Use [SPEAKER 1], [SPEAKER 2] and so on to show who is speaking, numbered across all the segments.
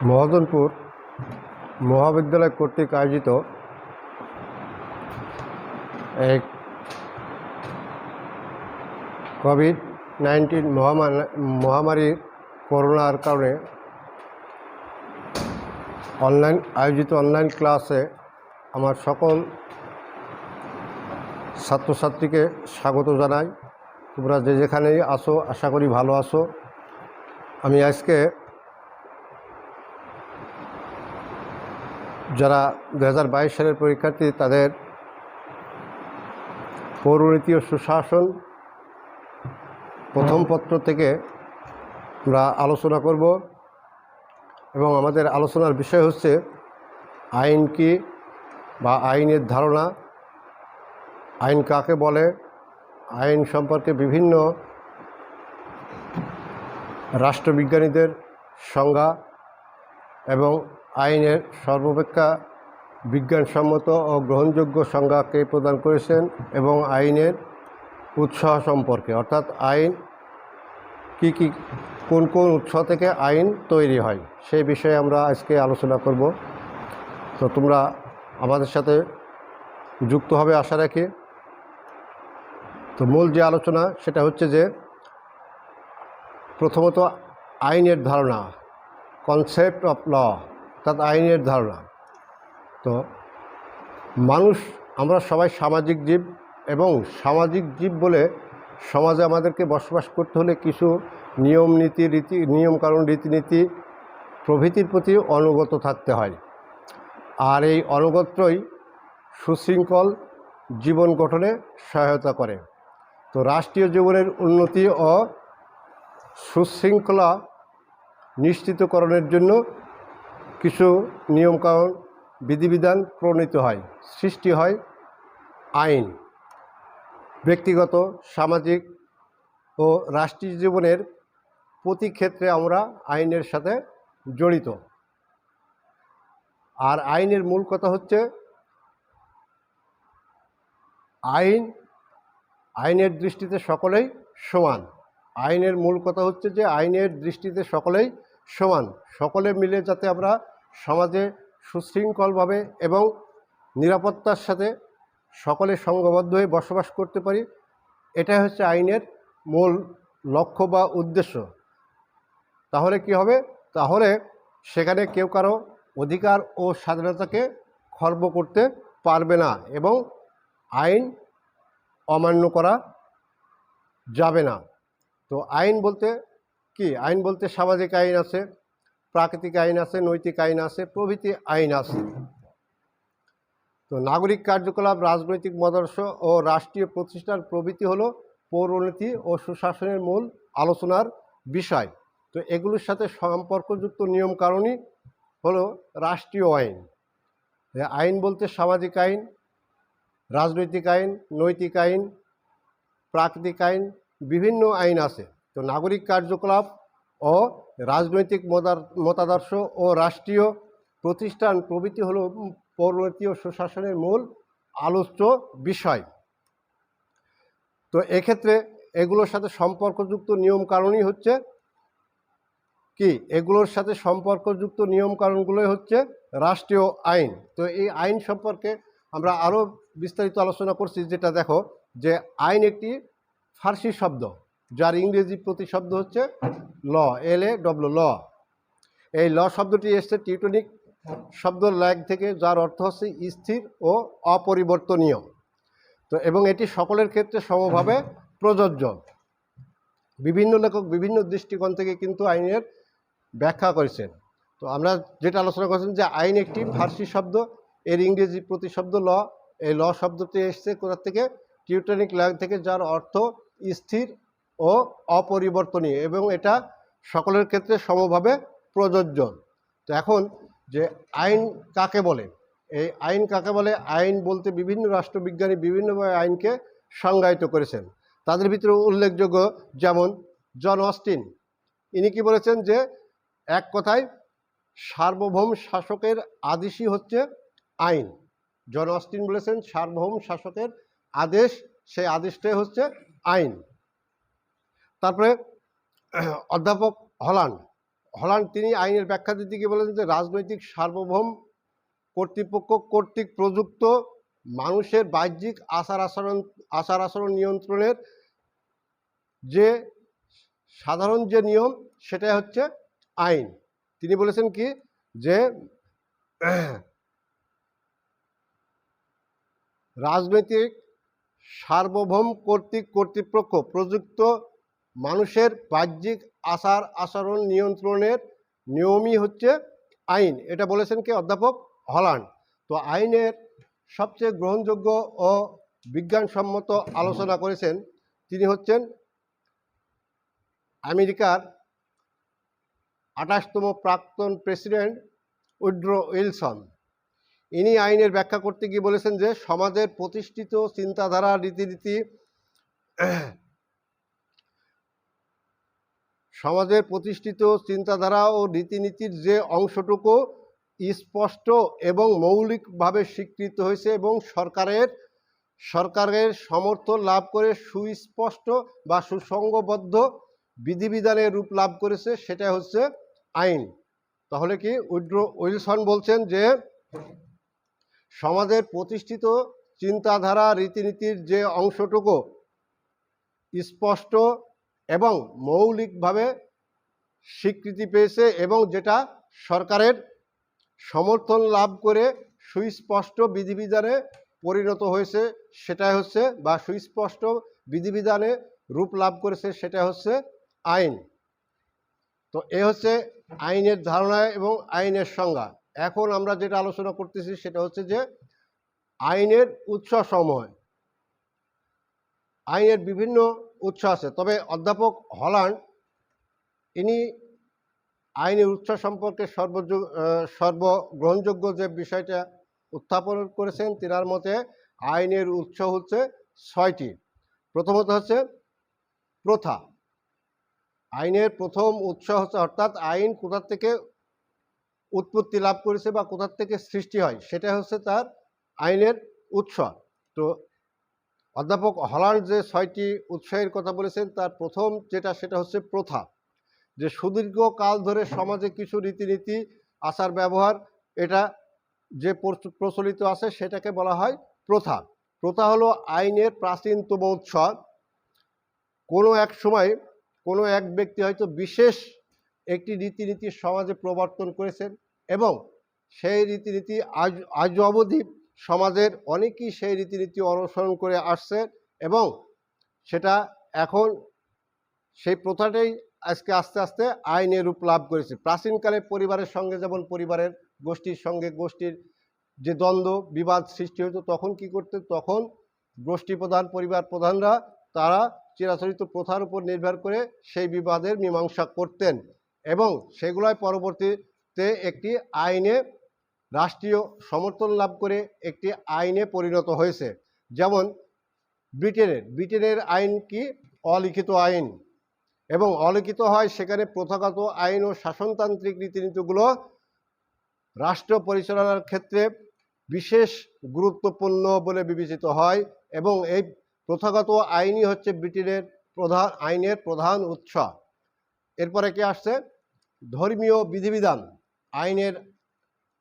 [SPEAKER 1] মহাজনপুর মহাবিদ্যালয় কর্তৃক আয়োজিত এক কোভিড-19 মহামারীর করোনার কারণে আয়োজিত অনলাইন ক্লাসে আমার সকল ছাত্রছাত্রীকে স্বাগত জানাই। তোমরা যে যেখানেই আসো, আশা করি ভালো আছো। আমি আজকে যারা 2022 সালের পরীক্ষার্থী তাদের পৌরনীতি ও সুশাসন প্রথম পত্র থেকে আমরা আলোচনা করব এবং আমাদের আলোচনার বিষয় হচ্ছে আইন কি বা আইনের ধারণা, আইন কাকে বলে, আইন সম্পর্কে বিভিন্ন রাষ্ট্রবিজ্ঞানীদের সংজ্ঞা এবং আইনের সর্বাপেক্ষা বিজ্ঞানসম্মত ও গ্রহণযোগ্য সংজ্ঞাকে প্রদান করেছেন এবং আইনের উৎস সম্পর্কে, অর্থাৎ আইন কি কোন কোন উৎস থেকে আইন তৈরি হয় সেই বিষয়ে আমরা আজকে আলোচনা করব। তো তোমরা আমাদের সাথে যুক্ত হবে আশা রাখি। তো মূল যে আলোচনা সেটা হচ্ছে যে প্রথমত আইনের ধারণা, কনসেপ্ট অফ ল, অর্থাৎ আইনের ধারণা। তো আমরা সবাই সামাজিক জীব এবং সামাজিক জীব বলে সমাজে আমাদেরকে বসবাস করতে হলে কিছু নিয়মকানুন রীতিনীতি প্রভৃতির প্রতি অনুগত থাকতে হয়। আর এই অনুগতই সুশৃঙ্খল জীবন গঠনে সহায়তা করে। তো রাষ্ট্রীয় জীবনের উন্নতি ও সুশৃঙ্খলা নিশ্চিতকরণের জন্য কিছু নিয়মকানুন বিধিবিধান প্রণীত হয়, সৃষ্টি হয় আইন। ব্যক্তিগত, সামাজিক ও রাষ্ট্রীয় জীবনের প্রতি ক্ষেত্রে আমরা আইনের সাথে জড়িত। আর আইনের মূল কথা হচ্ছে আইনের দৃষ্টিতে সকলেই সমান। আইনের মূল কথা হচ্ছে যে আইনের দৃষ্টিতে সকলেই সমান, সকলে মিলে যাতে আমরা সমাজে সুশৃঙ্খলভাবে এবং নিরাপত্তার সাথে সকলে সংঘবদ্ধ হয়ে বসবাস করতে পারি, এটাই হচ্ছে আইনের মূল লক্ষ্য বা উদ্দেশ্য। তাহলে কি হবে? তাহলে সেখানে কেউ কারো অধিকার ও স্বাধীনতাকে খর্ব করতে পারবে না এবং আইন অমান্য করা যাবে না। তো আইন বলতে কি? আইন বলতে সামাজিক আইন আছে, প্রাকৃতিক আইন আছে, নৈতিক আইন আছে, প্রভৃতি আইন আছে। তো নাগরিক কার্যকলাপ, রাজনৈতিক মতাদর্শ ও রাষ্ট্রীয় প্রতিষ্ঠান প্রভৃতি হলো পৌরনীতি ও সুশাসনের মূল আলোচনার বিষয়। তো এগুলোর সাথে সম্পর্কযুক্ত নিয়মকানুনই হলো রাষ্ট্রীয় আইন। আইন বলতে সামাজিক আইন, রাজনৈতিক আইন, নৈতিক আইন, প্রাকৃতিক আইন, বিভিন্ন আইন আছে। তো নাগরিক কার্যকলাপ ও রাজনৈতিক মতাদর্শ ও রাষ্ট্রীয় প্রতিষ্ঠান প্রভৃতি হলো পৌরনীতি ও সুশাসনের মূল আলোচ্য বিষয়। তো এক্ষেত্রে এগুলোর সাথে সম্পর্কযুক্ত নিয়মকানুনই হচ্ছে কি? এগুলোর সাথে সম্পর্কযুক্ত নিয়মকানুনগুলোই হচ্ছে রাষ্ট্রীয় আইন। তো এই আইন সম্পর্কে আমরা আরও বিস্তারিত আলোচনা করছি। যেটা দেখো যে আইন একটি ফার্সি শব্দ, যার ইংরেজি প্রতিশব্দ হচ্ছে ল, LAW, ল। এই ল শব্দটি এসছে টিউটনিক শব্দ ল্যাগ থেকে, যার অর্থ হচ্ছে স্থির ও অপরিবর্তনীয়। তো এবং এটি সকলের ক্ষেত্রে সমভাবে প্রযোজ্য। বিভিন্ন লেখক বিভিন্ন দৃষ্টিকোণ থেকে কিন্তু আইনের ব্যাখ্যা করেছেন। তো আমরা যেটা আলোচনা করছেন যে আইন একটি ফার্সি শব্দ, এর ইংরেজি প্রতিশব্দ ল। এই ল শব্দটি এসছে কোথা থেকে? টিউটনিক ল্যাগ থেকে, যার অর্থ স্থির ও অপরিবর্তনীয় এবং এটা সকলের ক্ষেত্রে সমভাবে প্রযোজ্য। তো এখন যে আইন কাকে বলে, এই আইন কাকে বলে? আইন বলতে বিভিন্ন রাষ্ট্রবিজ্ঞানী বিভিন্নভাবে আইনকে সংজ্ঞায়িত করেছেন। তাদের ভিতরে উল্লেখযোগ্য যেমন জন অস্টিন, ইনি কি বলেছেন যে এক কথায় সার্বভৌম শাসকের আদেশই হচ্ছে আইন। জন অস্টিন বলেছেন সার্বভৌম শাসকের আদেশ, সেই আদেশটাই হচ্ছে আইন। তারপরে অধ্যাপক হল্যান্ড তিনি আইনের ব্যাখ্যা দিতে গিয়ে বলেন যে রাজনৈতিক সার্বভৌম কর্তৃপক্ষ কর্তৃক প্রযুক্ত মানুষের বাহ্যিক আচার আচরণ নিয়ন্ত্রণের যে সাধারণ যে নিয়ম সেটাই হচ্ছে আইন। তিনি বলেছেন কি যে রাজনৈতিক সার্বভৌম কর্তৃপক্ষ প্রযুক্ত মানুষের বাহ্যিক আচার আচরণ নিয়ন্ত্রণের নিয়মই হচ্ছে আইন। এটা বলেছেন কি অধ্যাপক হল্যান্ড। তো আইনের সবচেয়ে গ্রহণযোগ্য ও বিজ্ঞানসম্মত আলোচনা করেছেন তিনি হচ্ছেন আমেরিকার 28তম প্রাক্তন প্রেসিডেন্ট উড্রো উইলসন। ইনি আইনের ব্যাখ্যা করতে গিয়ে বলেছেন যে সমাজের প্রতিষ্ঠিত চিন্তাধারা রীতিনীতি সমাজের প্রতিষ্ঠিত চিন্তাধারা ও রীতিনীতির যে অংশটুকু স্পষ্ট এবং মৌলিকভাবে স্বীকৃত হয়েছে এবং সরকারের সমর্থন লাভ করে সুস্পষ্ট বা সুসংবদ্ধ বিধিবিধানের রূপ লাভ করেছে, সেটা হচ্ছে আইন। তাহলে কি উড্রো উইলসন বলছেন যে সমাজের প্রতিষ্ঠিত চিন্তাধারা রীতিনীতির যে অংশটুকু স্পষ্ট এবং মৌলিকভাবে স্বীকৃতি পেয়েছে এবং যেটা সরকারের সমর্থন লাভ করে সুস্পষ্ট বিধিবিধানে পরিণত হয়েছে সেটাই হচ্ছে, বা সুস্পষ্ট বিধিবিধানে রূপ লাভ করেছে সেটা হচ্ছে আইন। তো এ হচ্ছে আইনের ধারণা এবং আইনের সংজ্ঞা। এখন আমরা যেটা আলোচনা করতেছি সেটা হচ্ছে যে আইনের উৎসসমূহ। আইনের বিভিন্ন উৎস আছে, তবে অধ্যাপক হল্যান্ড ইনি আইনের উৎস সম্পর্কে সর্বগ্রহণযোগ্য যে বিষয়টা উত্থাপন করেছেন, তিনার মতে আইনের উৎস হচ্ছে 6টি। প্রথমত হচ্ছে প্রথা। আইনের প্রথম উৎস হচ্ছে, অর্থাৎ আইন কোথা থেকে উৎপত্তি লাভ করেছে বা কোথা থেকে সৃষ্টি হয় সেটা হচ্ছে তার আইনের উৎস। তো অধ্যাপক হল্যান্ড যে 6টি উৎসের কথা বলেছেন তার প্রথম যেটা সেটা হচ্ছে প্রথা। যে সুদীর্ঘ কাল ধরে সমাজে কিছু রীতিনীতি আচার ব্যবহার এটা যে প্রচলিত আছে সেটাকে বলা হয় প্রথা। প্রথা হলো আইনের প্রাচীনতম উৎস। কোনো এক সময় কোনো এক ব্যক্তি হয়তো বিশেষ একটি রীতিনীতি সমাজে প্রবর্তন করেছেন এবং সেই রীতিনীতি আজ অবধি সমাজের অনেকেই সেই রীতিনীতি অনুসরণ করে আসছে এবং সেটা এখন সেই প্রথাটাই আজকে আস্তে আস্তে আইনের রূপ লাভ করেছে। প্রাচীনকালে পরিবারের সঙ্গে যেমন পরিবারের গোষ্ঠীর সঙ্গে গোষ্ঠীর যে দ্বন্দ্ব বিবাদ সৃষ্টি হতো তখন কি করতেন, তখন গোষ্ঠী প্রধান পরিবার প্রধানরা তারা চিরাচরিত প্রথার উপর নির্ভর করে সেই বিবাদের মীমাংসা করতেন এবং সেগুলোই পরবর্তীতে একটি আইনে রাষ্ট্রীয় সমর্থন লাভ করে একটি আইনে পরিণত হয়েছে। যেমন ব্রিটেনের আইন কি অলিখিত আইন, এবং অলিখিত হয় সেখানে প্রথাগত আইন ও শাসনতান্ত্রিক রীতিনীতিগুলো রাষ্ট্র পরিচালনার ক্ষেত্রে বিশেষ গুরুত্বপূর্ণ বলে বিবেচিত হয় এবং এই প্রথাগত আইনই হচ্ছে ব্রিটেনের আইনের প্রধান উৎস। এরপরে কি আসছে ধর্মীয় বিধিবিধান। আইনের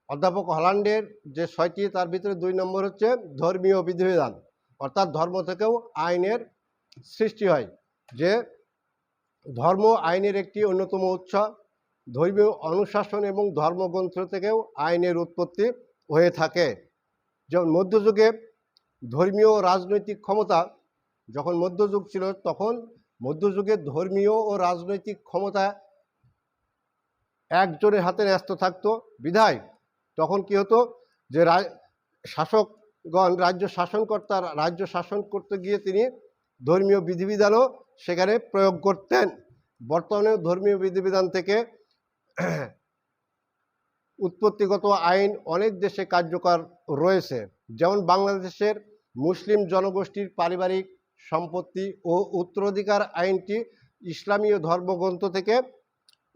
[SPEAKER 1] অধ্যাপক হল্যান্ডের যে 6টি তার ভিতরে 2 নম্বর হচ্ছে ধর্মীয় বিধিবিধান, অর্থাৎ ধর্ম থেকেও আইনের সৃষ্টি হয়। যে ধর্ম আইনের একটি অন্যতম উৎস। ধর্মীয় অনুশাসন এবং ধর্মগ্রন্থ থেকেও আইনের উৎপত্তি হয়ে থাকে। যেমন মধ্যযুগে ধর্মীয় রাজনৈতিক ক্ষমতা, যখন মধ্যযুগ ছিল তখন মধ্যযুগে ধর্মীয় ও রাজনৈতিক ক্ষমতা একজনের হাতে ন্যস্ত থাকতো বিধায় তখন কি হতো যে শাসকগণ রাজ্য শাসন করতে গিয়ে তিনি ধর্মীয় বিধিবিধানও সেখানে প্রয়োগ করতেন। বর্তমানে ধর্মীয় বিধিবিধান থেকে উৎপত্তিগত আইন অনেক দেশে কার্যকর রয়েছে। যেমন বাংলাদেশের মুসলিম জনগোষ্ঠীর পারিবারিক সম্পত্তি ও উত্তরাধিকার আইনটি ইসলামীয় ধর্মগ্রন্থ থেকে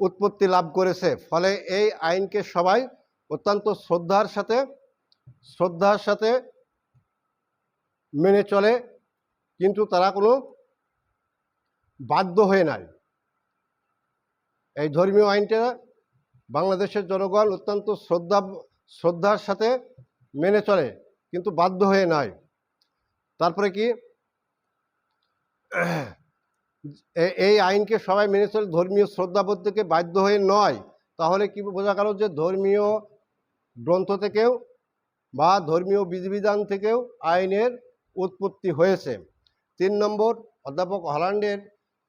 [SPEAKER 1] উৎপত্তি লাভ করেছে। ফলে এই আইনকে সবাই অত্যন্ত শ্রদ্ধার সাথে মেনে চলে কিন্তু তারা কোনো বাধ্য হয়ে নাই। এই ধর্মীয় আইনটা বাংলাদেশের জনগণ অত্যন্ত শ্রদ্ধার সাথে মেনে চলে, কিন্তু বাধ্য হয়ে নয়। তারপরে কি এই আইনকে সবাই মেনে চলে ধর্মীয় শ্রদ্ধাবোধ থেকে বাধ্য হয়ে নয়। তাহলে কি বোঝা গেল যে ধর্মীয় গ্রন্থ থেকেও বা ধর্মীয় বিধিবিধান থেকেও আইনের উৎপত্তি হয়েছে। 3 নম্বর, অধ্যাপক হল্যান্ডের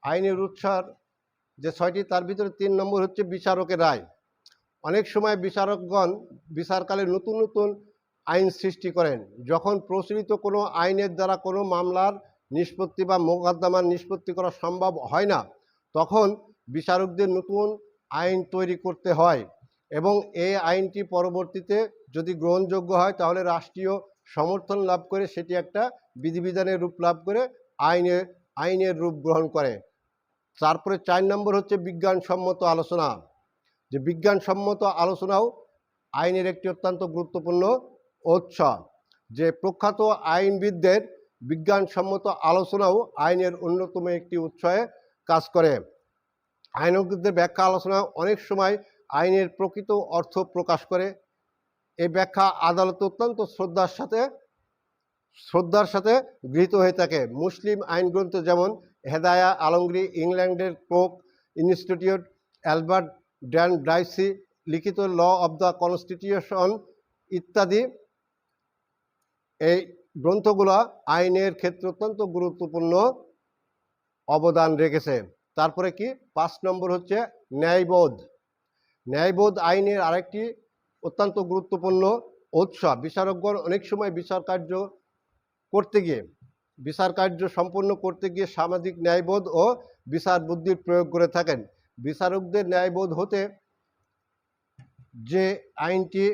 [SPEAKER 1] আইনের উৎসার যে 6টি, তার ভিতরে 3 নম্বর হচ্ছে বিচারকের রায়। অনেক সময় বিচারকগণ বিচারকালে নতুন নতুন আইন সৃষ্টি করেন। যখন প্রচলিত কোনো আইনের দ্বারা কোনো মামলার নিষ্পত্তি বা মোকদ্দমার নিষ্পত্তি করা সম্ভব হয় না, তখন বিচারকদের নতুন আইন তৈরি করতে হয় এবং এই আইনটি পরবর্তীতে যদি গ্রহণযোগ্য হয় তাহলে রাষ্ট্রীয় সমর্থন লাভ করে সেটি একটা বিধিবিধানের রূপ লাভ করে আইনের রূপ গ্রহণ করে। তারপরে 4 নম্বর হচ্ছে বিজ্ঞানসম্মত আলোচনা। যে বিজ্ঞানসম্মত আলোচনাও আইনের একটি অত্যন্ত গুরুত্বপূর্ণ উৎস। যে প্রখ্যাত আইনবিদদের বিজ্ঞানসম্মত আলোচনাও আইনের অন্যতম একটি উৎসে কাজ করে। আইনজ্ঞদের ব্যাখ্যা আলোচনা অনেক সময় আইনের প্রকৃত অর্থ প্রকাশ করে। এই ব্যাখ্যা আদালতে অত্যন্ত শ্রদ্ধার সাথে গৃহীত হয়ে থাকে। মুসলিম আইন গ্রন্থ যেমন হেদায়া আলমগীর, ইংল্যান্ডের ক্রোক ইনস্টিটিউট, অ্যালবার্ট ড্যান ব্রাইসি লিখিত ল অব দ্য কনস্টিটিউশন ইত্যাদি, এই গ্রন্থগুলো আইনের ক্ষেত্রে অত্যন্ত গুরুত্বপূর্ণ অবদান রেখেছে। তারপরে কি 5 নম্বর হচ্ছে ন্যায়বোধ। ন্যায়বোধ আইনের আরেকটি অত্যন্ত গুরুত্বপূর্ণ উৎস। বিচারকগণ অনেক সময় বিচার কার্য সম্পন্ন করতে গিয়ে সামাজিক ন্যায়বোধ ও বিচার বুদ্ধির প্রয়োগ করে থাকেন। বিচারকদের ন্যায়বোধ হতে যে আইনটি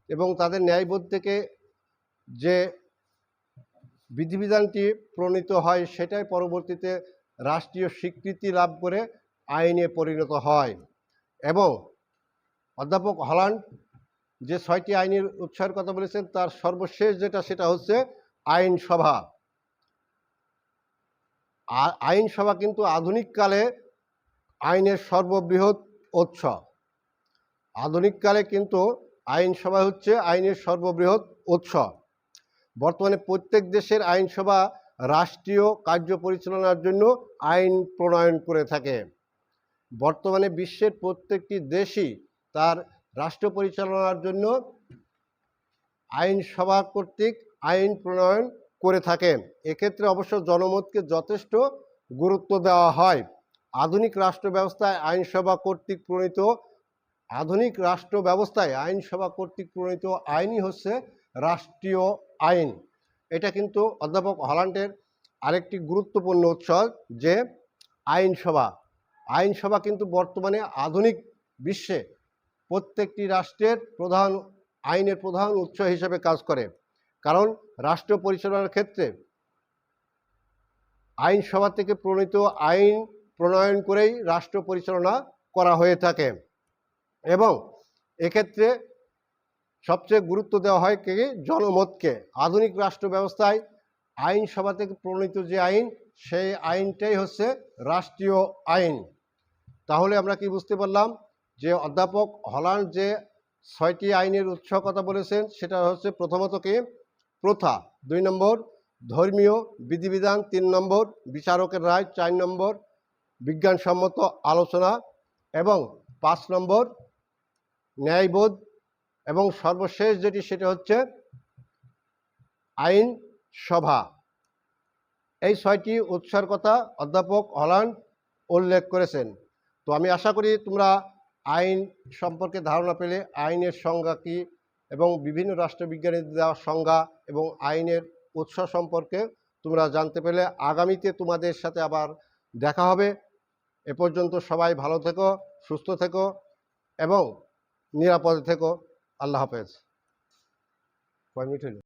[SPEAKER 1] এবং তাদের ন্যায়বোধ থেকে যে বিধিবিধানটি প্রণীত হয় সেটাই পরবর্তীতে রাষ্ট্রীয় স্বীকৃতি লাভ করে আইনে পরিণত হয়। এবং অধ্যাপক হল্যান্ড যে 6টি আইনের উৎসের কথা বলেছেন তার সর্বশেষ সেটা হচ্ছে আইনসভা। আর আইনসভা কিন্তু আধুনিককালে আইনের সর্ববৃহৎ উৎস। আধুনিককালে কিন্তু আইনসভা হচ্ছে আইনের সর্ববৃহৎ উৎস। বর্তমানে প্রত্যেক দেশের আইনসভা রাষ্ট্রীয় কার্য পরিচালনার জন্য আইন প্রণয়ন করে থাকে। বর্তমানে বিশ্বের প্রত্যেকটি দেশই তার রাষ্ট্র পরিচালনার জন্য আইনসভা কর্তৃক আইন প্রণয়ন করে থাকে। এক্ষেত্রে অবশ্য জনমতকে যথেষ্ট গুরুত্ব দেওয়া হয়। আধুনিক রাষ্ট্র ব্যবস্থায় আইনসভা কর্তৃক প্রণীত আইনই হচ্ছে রাষ্ট্রীয় আইন। এটা কিন্তু অধ্যাপক হল্যান্ডের আরেকটি গুরুত্বপূর্ণ উৎস যে আইনসভা কিন্তু বর্তমানে আধুনিক বিশ্বে প্রত্যেকটি রাষ্ট্রের আইনের প্রধান উৎস হিসেবে কাজ করে। কারণ রাষ্ট্র পরিচালনার ক্ষেত্রে আইনসভা থেকে প্রণীত আইন প্রণয়ন করেই রাষ্ট্র পরিচালনা করা হয়ে থাকে এবং এক্ষেত্রে সবচেয়ে গুরুত্ব দেওয়া হয় জনমতকে। আধুনিক রাষ্ট্র ব্যবস্থায় আইনসভা থেকে প্রণীত যে আইন সেই আইনটাই হচ্ছে রাষ্ট্রীয় আইন। তাহলে আমরা কি বুঝতে পারলাম যে অধ্যাপক হল্যান্ড যে 6টি আইনের উৎস কথা বলেছেন সেটা হচ্ছে প্রথমত কি প্রথা, 2 নম্বর ধর্মীয় বিধিবিধান, 3 নম্বর বিচারকের রায়, 4 নম্বর বিজ্ঞানসম্মত আলোচনা এবং 5 নম্বর ন্যায়বোধ এবং সর্বশেষ যেটি সেটা হচ্ছে আইনসভা। এই 6টি উৎসের কথা অধ্যাপক হল্যান্ড উল্লেখ করেছেন। তো আমি আশা করি তোমরা আইন সম্পর্কে ধারণা পেলে, আইনের সংজ্ঞা কী এবং বিভিন্ন রাষ্ট্রবিজ্ঞানের দেওয়া সংজ্ঞা এবং আইনের উৎস সম্পর্কে তোমরা জানতে পেলে। আগামীতে তোমাদের সাথে আবার দেখা হবে। এ পর্যন্ত সবাই ভালো থেকো, সুস্থ থেকো এবং নিরাপদে থেকো। আল্লাহ হাফেজ। কয় মিনিট হইল?